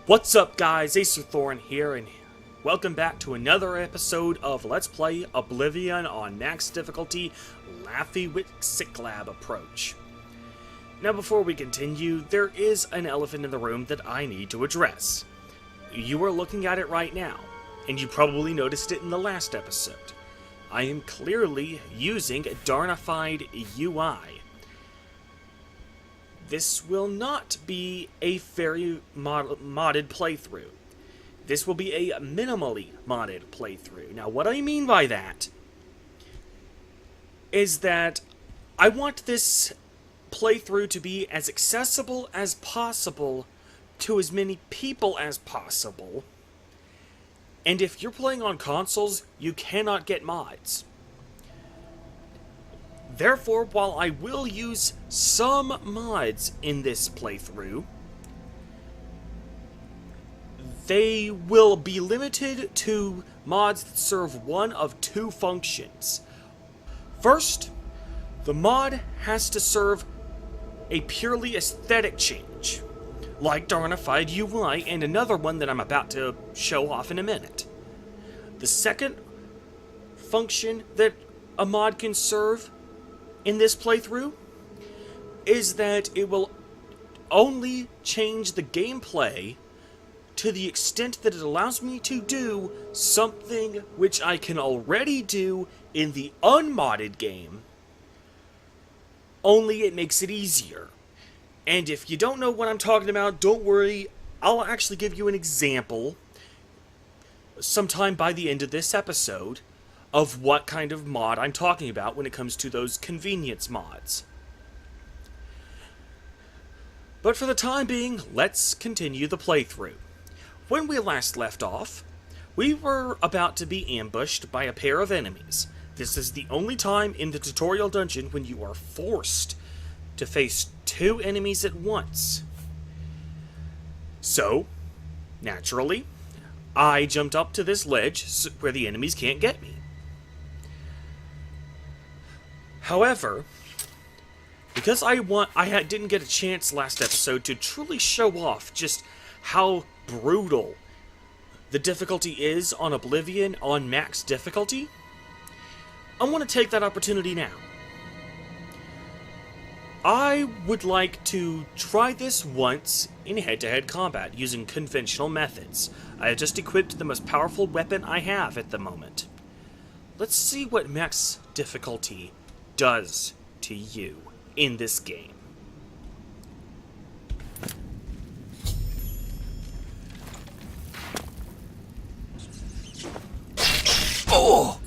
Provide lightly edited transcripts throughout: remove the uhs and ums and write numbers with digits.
What's up guys, Acerthorn here, and welcome back to another episode of Let's Play Oblivion on max difficulty, Laffy with Sick Lab approach. Now before we continue, there is an elephant in the room that I need to address. You are looking at it right now, and you probably noticed it in the last episode. I am clearly using Darnified UI. This will not be a very modded playthrough. This will be a minimally modded playthrough. Now, what I mean by that is that I want this playthrough to be as accessible as possible to as many people as possible. And if you're playing on consoles, you cannot get mods. Therefore, while I will use some mods in this playthrough, they will be limited to mods that serve one of two functions. First, the mod has to serve a purely aesthetic change, like Darnified UI and another one that I'm about to show off in a minute. The second function that a mod can serve in this playthrough is that it will only change the gameplay to the extent that it allows me to do something which I can already do in the unmodded game, only it makes it easier. And if you don't know what I'm talking about, don't worry, I'll actually give you an example sometime by the end of this episode of what kind of mod I'm talking about when it comes to those convenience mods. But for the time being, let's continue the playthrough. When we last left off, we were about to be ambushed by a pair of enemies. This is the only time in the tutorial dungeon when you are forced to face two enemies at once. So, naturally, I jumped up to this ledge where the enemies can't get me. However, because I didn't get a chance last episode to truly show off just how brutal the difficulty is on Oblivion on max difficulty, I want to take that opportunity now. I would like to try this once in head-to-head combat using conventional methods. I have just equipped the most powerful weapon I have at the moment. Let's see what max difficulty does to you in this game. Oh!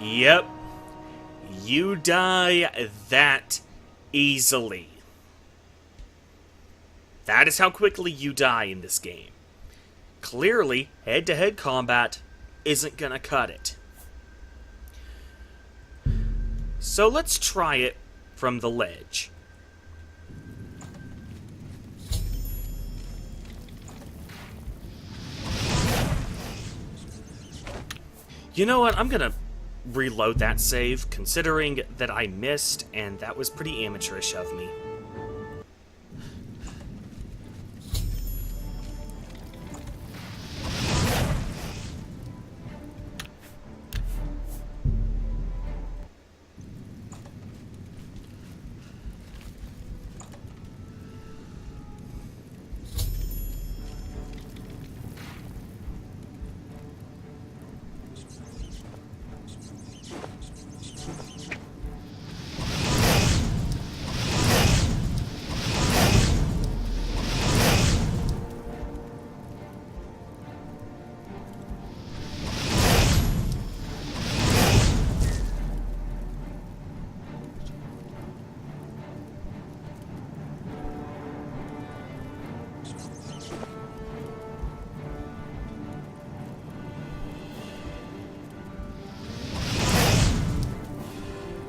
Yep. You die that easily. That is how quickly you die in this game. Clearly, head-to-head combat isn't gonna cut it. So let's try it from the ledge. You know what? I'm gonna reload that save, considering that I missed, and that was pretty amateurish of me.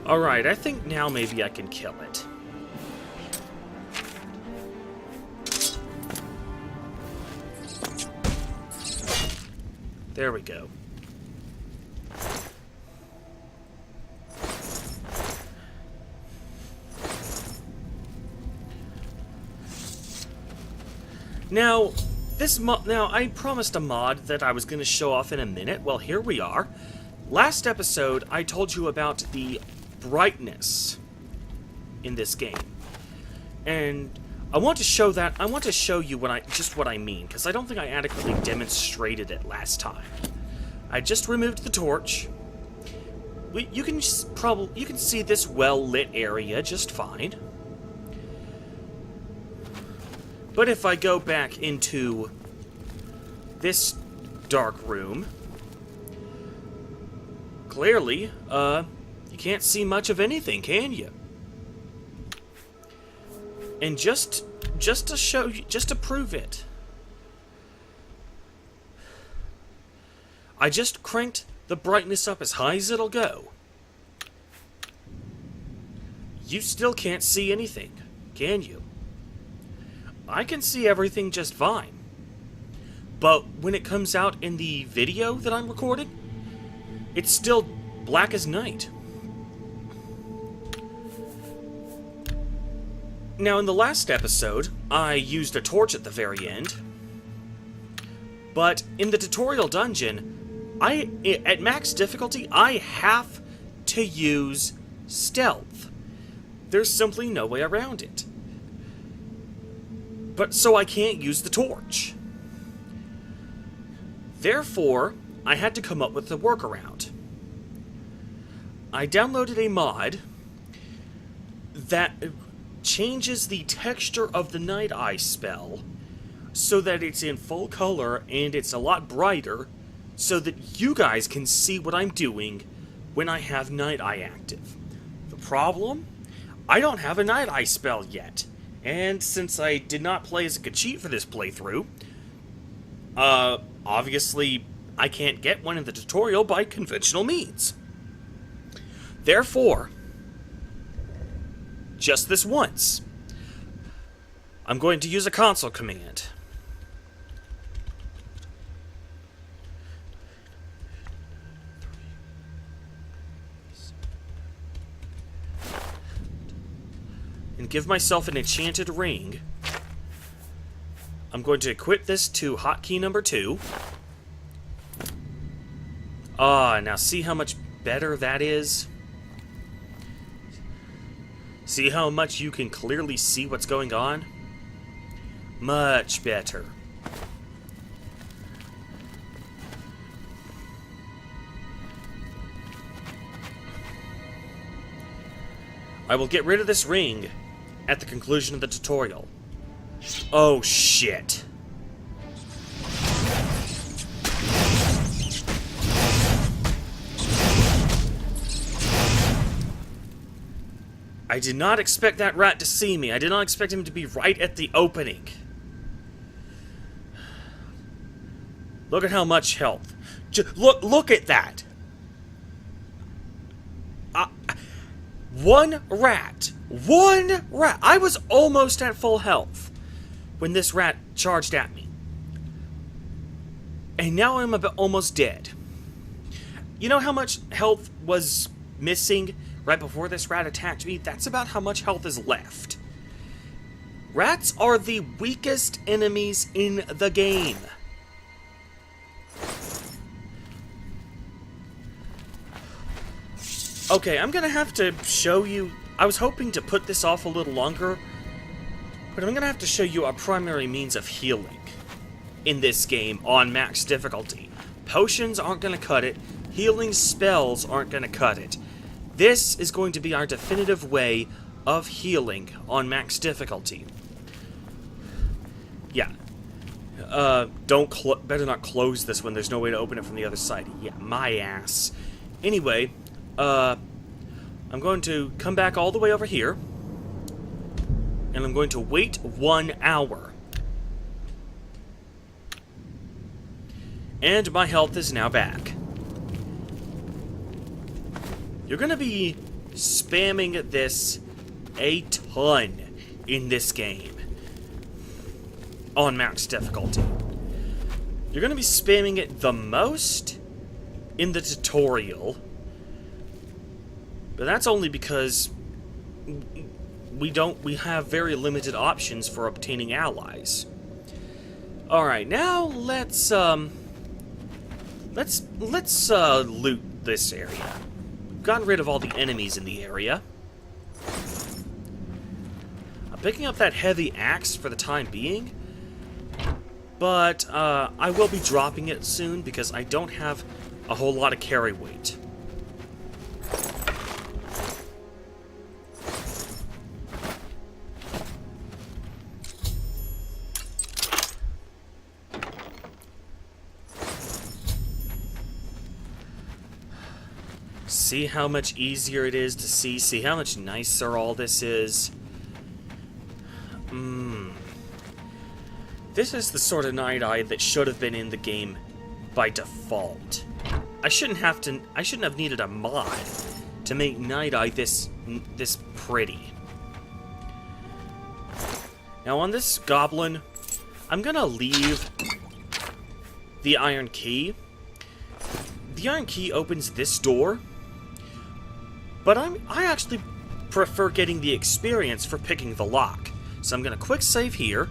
Alright, I think now maybe I can kill it. There we go. Now, now I promised a mod that I was going to show off in a minute. Well, here we are. Last episode, I told you about the brightness in this game. And I want to show that. I want to show you what I mean, because I don't think I adequately demonstrated it last time. I just removed the torch. You can see this well-lit area just fine. But if I go back into this dark room, clearly, you can't see much of anything, can you? And just to show you, just to prove it, I just cranked the brightness up as high as it'll go. You still can't see anything, can you? I can see everything just fine. But when it comes out in the video that I'm recording, it's still black as night. Now, in the last episode, I used a torch at the very end. But in the tutorial dungeon, at max difficulty, I have to use stealth. There's simply no way around it. But so I can't use the torch. Therefore, I had to come up with a workaround. I downloaded a mod that changes the texture of the Night Eye spell so that it's in full color and it's a lot brighter so that you guys can see what I'm doing when I have Night Eye active. The problem? I don't have a Night Eye spell yet. And since I did not play as a cheat for this playthrough, obviously I can't get one in the tutorial by conventional means. Therefore, just this once, I'm going to use a console command. And give myself an enchanted ring. I'm going to equip this to hotkey number 2. Now see how much better that is? See how much you can clearly see what's going on? Much better. I will get rid of this ring at the conclusion of the tutorial. Oh shit. I did not expect that rat to see me. I did not expect him to be right at the opening. Look at how much health. Look at that. One rat. I was almost at full health when this rat charged at me. And now I'm almost dead. You know how much health was missing right before this rat attacked me? That's about how much health is left. Rats are the weakest enemies in the game. Okay, I'm gonna have to show you... I was hoping to put this off a little longer, but I'm gonna have to show you a primary means of healing in this game on max difficulty. Potions aren't gonna cut it. Healing spells aren't gonna cut it. This is going to be our definitive way of healing on max difficulty. Yeah. Better not close this when there's no way to open it from the other side. Yeah, my ass. Anyway, I'm going to come back all the way over here, and I'm going to wait 1 hour. And my health is now back. You're going to be spamming this a ton in this game on max difficulty. You're going to be spamming it the most in the tutorial, but that's only because we have very limited options for obtaining allies. Alright, now let's loot this area. Gotten rid of all the enemies in the area. I'm picking up that heavy axe for the time being, but I will be dropping it soon because I don't have a whole lot of carry weight. See how much easier it is to see how much nicer all this is. This is the sort of Night Eye that should have been in the game by default. I shouldn't have needed a mod to make Night Eye this pretty. Now on this goblin, I'm gonna leave the iron key. The iron key opens this door, but I actually prefer getting the experience for picking the lock. So I'm gonna quick save here,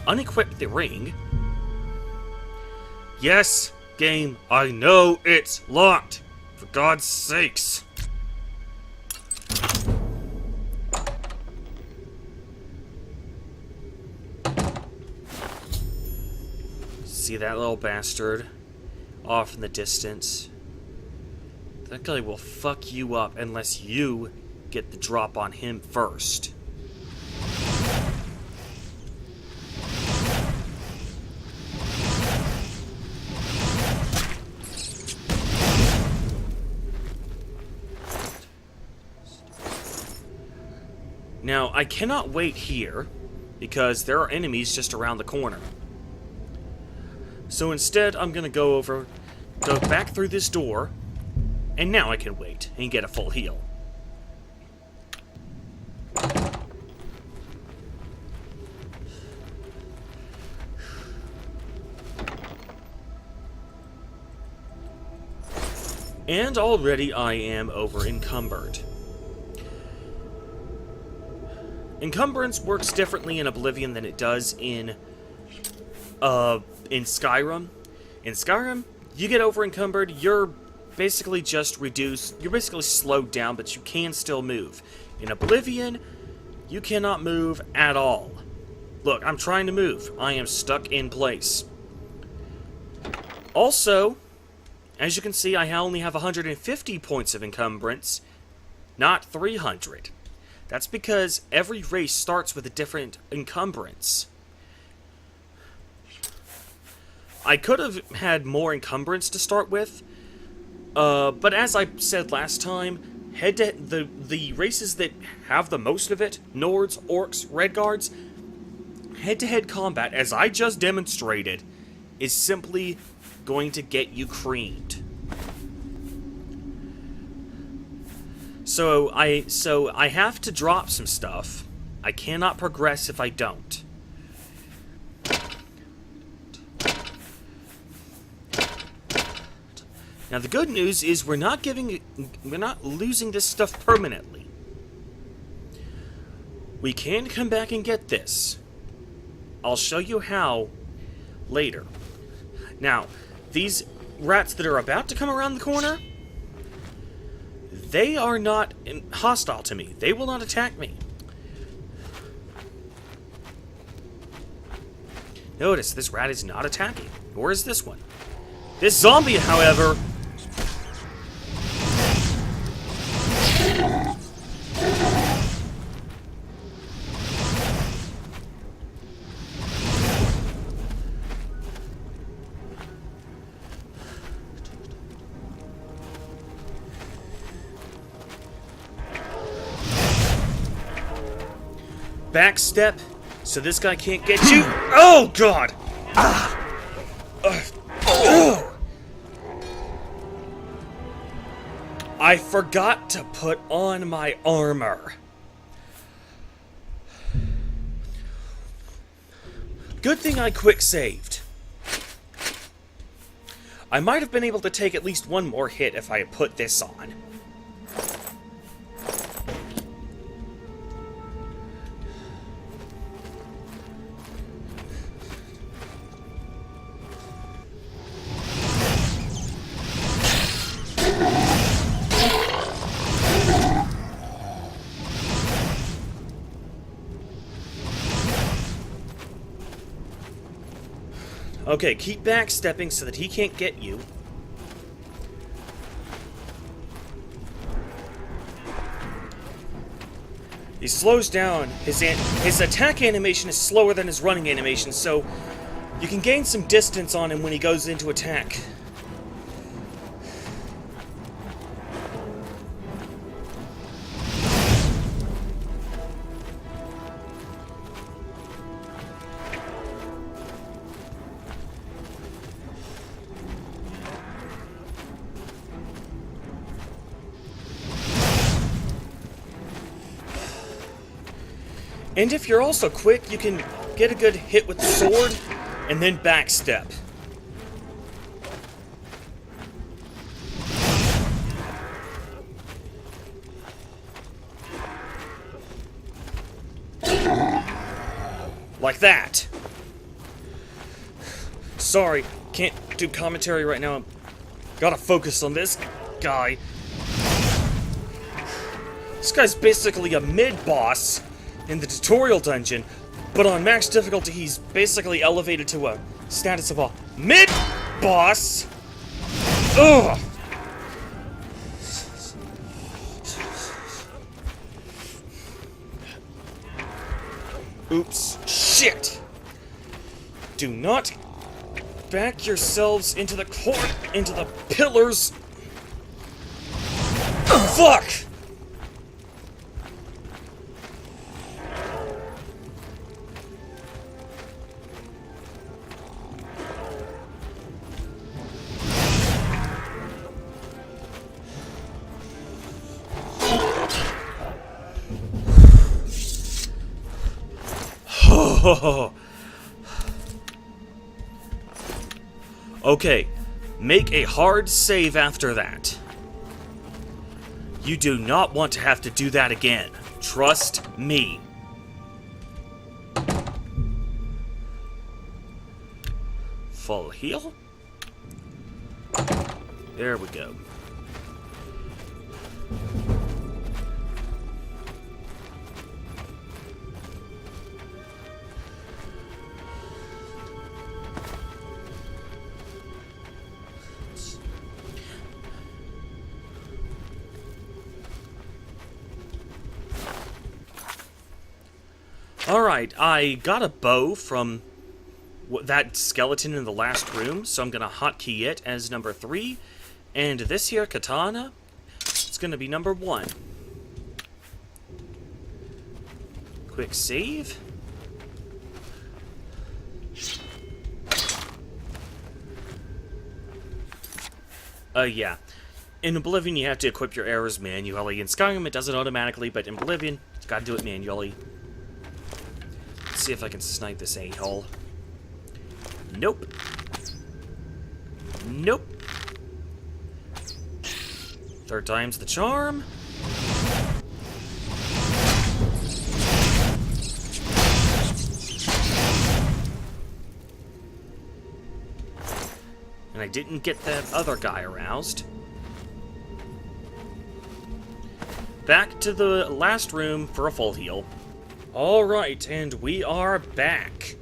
unequip the ring. Yes, game, I know it's locked. For God's sakes. See that little bastard off in the distance? That guy will fuck you up unless you get the drop on him first. Now, I cannot wait here because there are enemies just around the corner. So instead, I'm gonna go back through this door. And now I can wait and get a full heal. And already I am over encumbered. Encumbrance works differently in Oblivion than it does in Skyrim. In Skyrim, you get over encumbered, you're basically just reduced. You're basically slowed down, but you can still move. In Oblivion, you cannot move at all. Look, I'm trying to move. I am stuck in place. Also, as you can see, I only have 150 points of encumbrance, not 300. That's because every race starts with a different encumbrance. I could have had more encumbrance to start with, but as I said last time, the races that have the most of it, Nords, Orcs, Redguards, head-to-head combat, as I just demonstrated, is simply going to get you creamed. So I have to drop some stuff. I cannot progress if I don't. Now the good news is we're not losing this stuff permanently. We can come back and get this. I'll show you how later. Now, these rats that are about to come around the corner, they are not hostile to me. They will not attack me. Notice, this rat is not attacking. Nor is this one. This zombie, however... Backstep, so this guy can't get you. Oh, God! I forgot to put on my armor. Good thing I quick saved. I might have been able to take at least one more hit if I had put this on. Okay, keep backstepping so that he can't get you. He slows down. His attack animation is slower than his running animation, so you can gain some distance on him when he goes into attack. And if you're also quick, you can get a good hit with the sword, and then backstep. Like that. Sorry, can't do commentary right now. Gotta focus on this guy. This guy's basically a mid-boss in the tutorial dungeon, but on max difficulty he's basically elevated to a status of a mid-boss. Ugh! Oops. Shit! Do not back yourselves into the into the pillars. Fuck! Okay, make a hard save after that. You do not want to have to do that again. Trust me. Full heal? There we go. Alright, I got a bow from that skeleton in the last room, so I'm gonna hotkey it as number 3. And this here katana, it's gonna be number 1. Quick save. Yeah. In Oblivion, you have to equip your arrows manually. In Skyrim, it does it automatically, but in Oblivion, you gotta do it manually. See if I can snipe this a-hole. Nope. Nope. Third time's the charm. And I didn't get that other guy aroused. Back to the last room for a full heal. Alright, and we are back.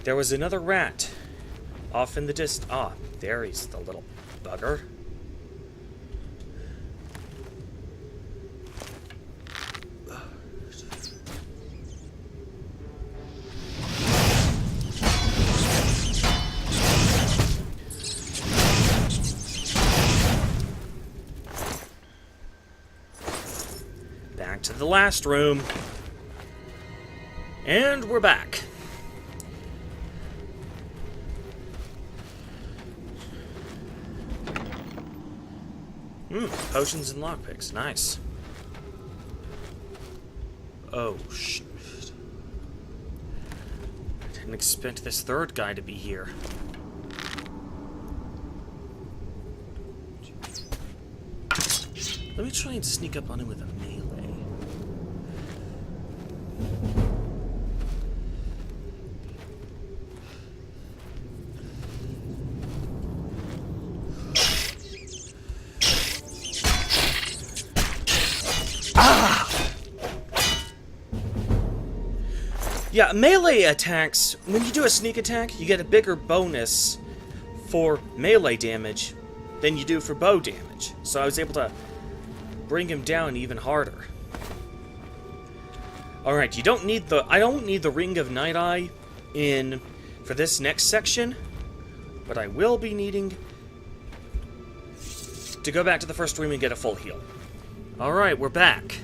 There was another rat off in the distance. Ah, there he's, the little bugger. Back to the last room. And we're back. Potions and lockpicks. Nice. Oh, shit. I didn't expect this third guy to be here. Let me try and sneak up on him with a melee. Yeah, melee attacks, when you do a sneak attack, you get a bigger bonus for melee damage than you do for bow damage. So I was able to bring him down even harder. Alright, I don't need the Ring of Night Eye for this next section, but I will be needing to go back to the first room and get a full heal. Alright, we're back.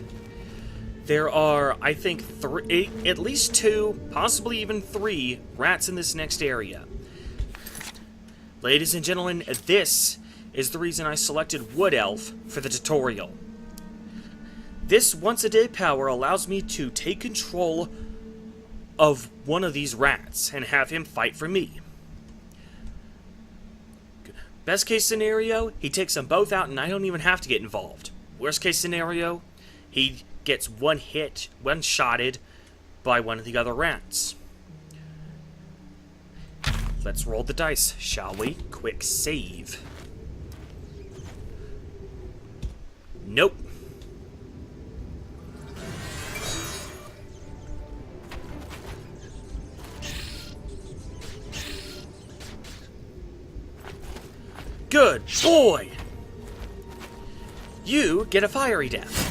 There are, I think, at least 2, possibly even 3 rats in this next area. Ladies and gentlemen, this is the reason I selected Wood Elf for the tutorial. This once-a-day power allows me to take control of one of these rats and have him fight for me. Best case scenario, he takes them both out and I don't even have to get involved. Worst case scenario, he gets one-shotted by one of the other rats. Let's roll the dice, shall we? Quick save. Nope. Good boy! You get a fiery death.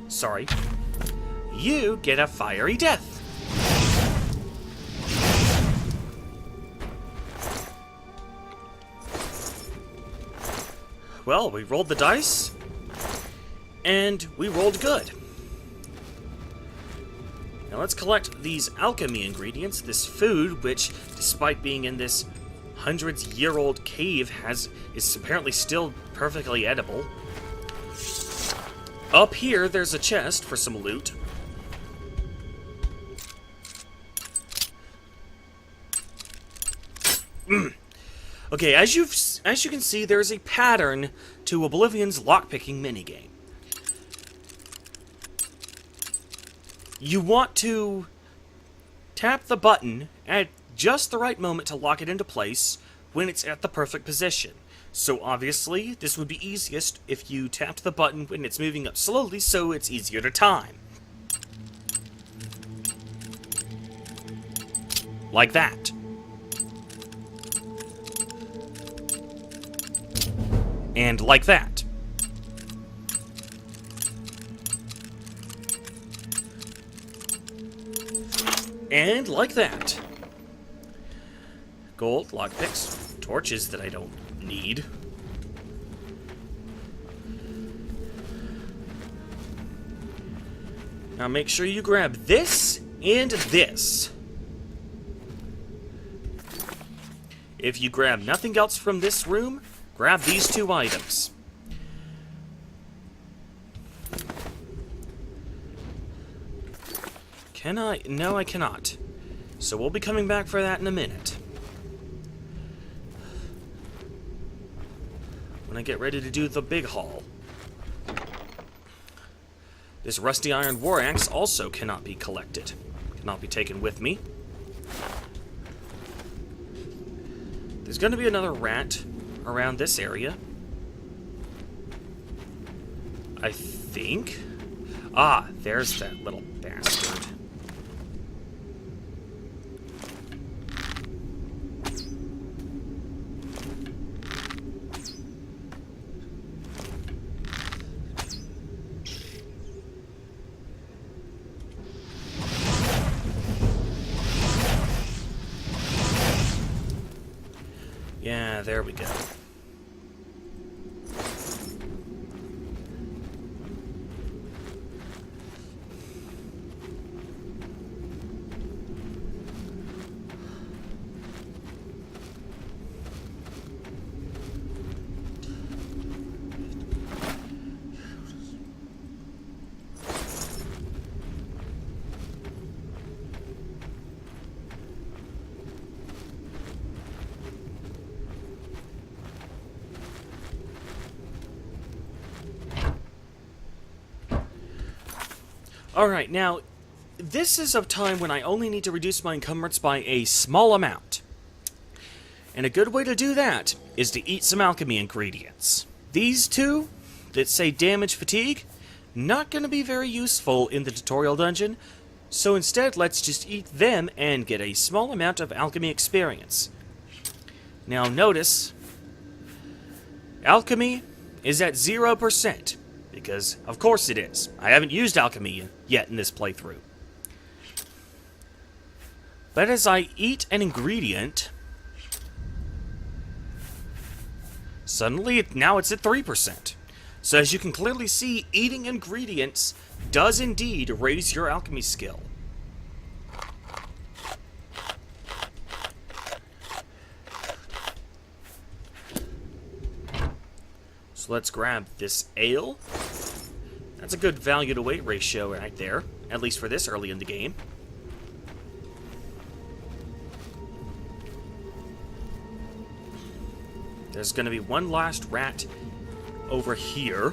Sorry. You get a fiery death. Well, we rolled the dice, and we rolled good. Now let's collect these alchemy ingredients, this food, which, despite being in this hundreds-year-old cave, is apparently still perfectly edible. Up here, there's a chest for some loot. Okay, as you can see, there's a pattern to Oblivion's lockpicking minigame. You want to tap the button at just the right moment to lock it into place when it's at the perfect position. So obviously, this would be easiest if you tapped the button when it's moving up slowly, so it's easier to time. Like that. And like that. And like that. Gold, lockpicks, torches that I don't need. Now make sure you grab this and this. If you grab nothing else from this room, grab these 2 items. Can I? No, I cannot. So we'll be coming back for that in a minute. When I get ready to do the big haul. This rusty iron war axe also cannot be collected. Cannot be taken with me. There's going to be another rat around this area. I think. Ah, there's that little bastard. Yeah, there we go. Alright, now, this is a time when I only need to reduce my encumbrance by a small amount. And a good way to do that is to eat some alchemy ingredients. These 2, that say damage fatigue, not going to be very useful in the tutorial dungeon, So instead, let's just eat them and get a small amount of alchemy experience. Now notice, alchemy is at 0%, because of course it is. I haven't used alchemy yet in this playthrough. But as I eat an ingredient, suddenly now it's at 3%. So as you can clearly see, eating ingredients does indeed raise your alchemy skill. So let's grab this ale. That's a good value to weight ratio right there, at least for this early in the game. There's going to be one last rat over here.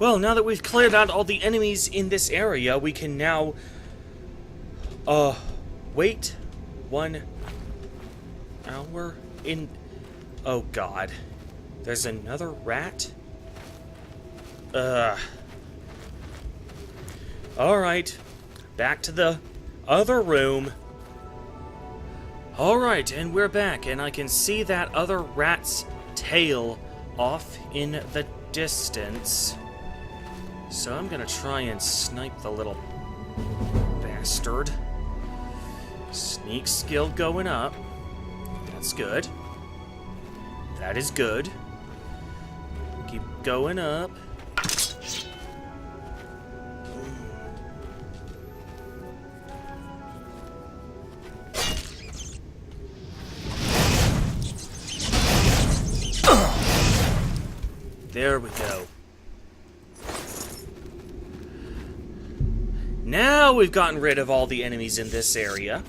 Well, now that we've cleared out all the enemies in this area, we can now, wait 1 hour in... Oh, God. There's another rat? Alright. Back to the other room. Alright, and we're back, and I can see that other rat's tail off in the distance. So I'm gonna try and snipe the little bastard. Sneak skill going up. That's good. That is good. Keep going up. There we go. Now we've gotten rid of all the enemies in this area.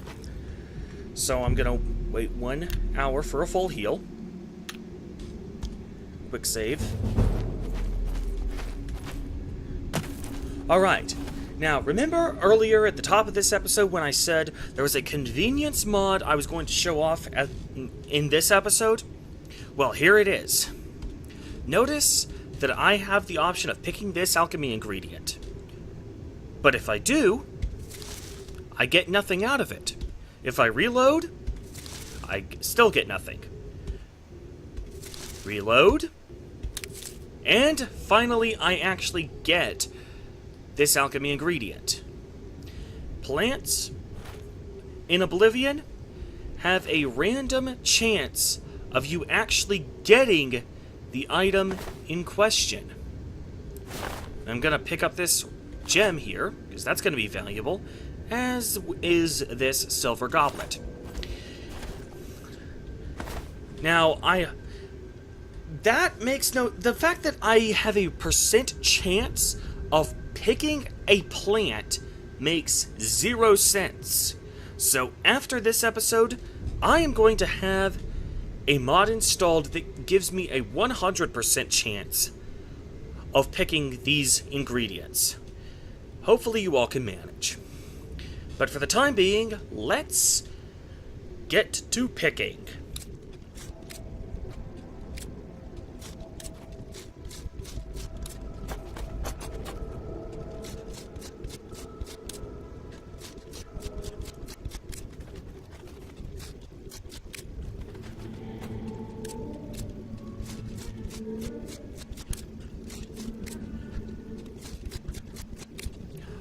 So I'm gonna wait 1 hour for a full heal. Quick save. Alright. Now, remember earlier at the top of this episode when I said there was a convenience mod I was going to show off in this episode? Well, here it is. Notice that I have the option of picking this alchemy ingredient. But if I do, I get nothing out of it. If I reload, I still get nothing. Reload. And finally, I actually get this alchemy ingredient. Plants in Oblivion have a random chance of you actually getting the item in question. I'm gonna pick up this gem here, because that's going to be valuable, as is this silver goblet. Now, the fact that I have a % chance of picking a plant makes 0 sense. So after this episode, I am going to have a mod installed that gives me a 100% chance of picking these ingredients. Hopefully you all can manage. But for the time being, let's get to picking.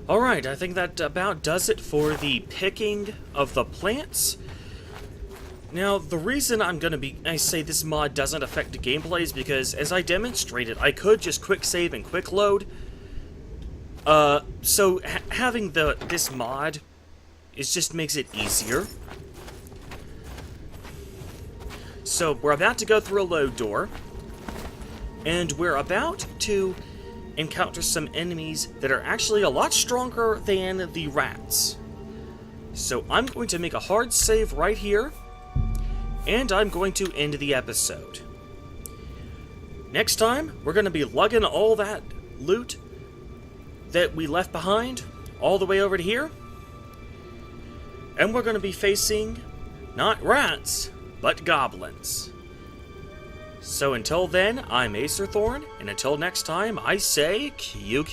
Alright, I think that about does it for the picking of the plants. Now, the reason I say this mod doesn't affect the gameplay is because, as I demonstrated, I could just quick save and quick load. So having this mod just makes it easier. So we're about to go through a load door. And we're about to encounter some enemies that are actually a lot stronger than the rats. So I'm going to make a hard save right here, and I'm going to end the episode. Next time, we're going to be lugging all that loot that we left behind all the way over to here. And we're going to be facing not rats, but goblins. So until then, I'm Acerthorn, and until next time, I say Q.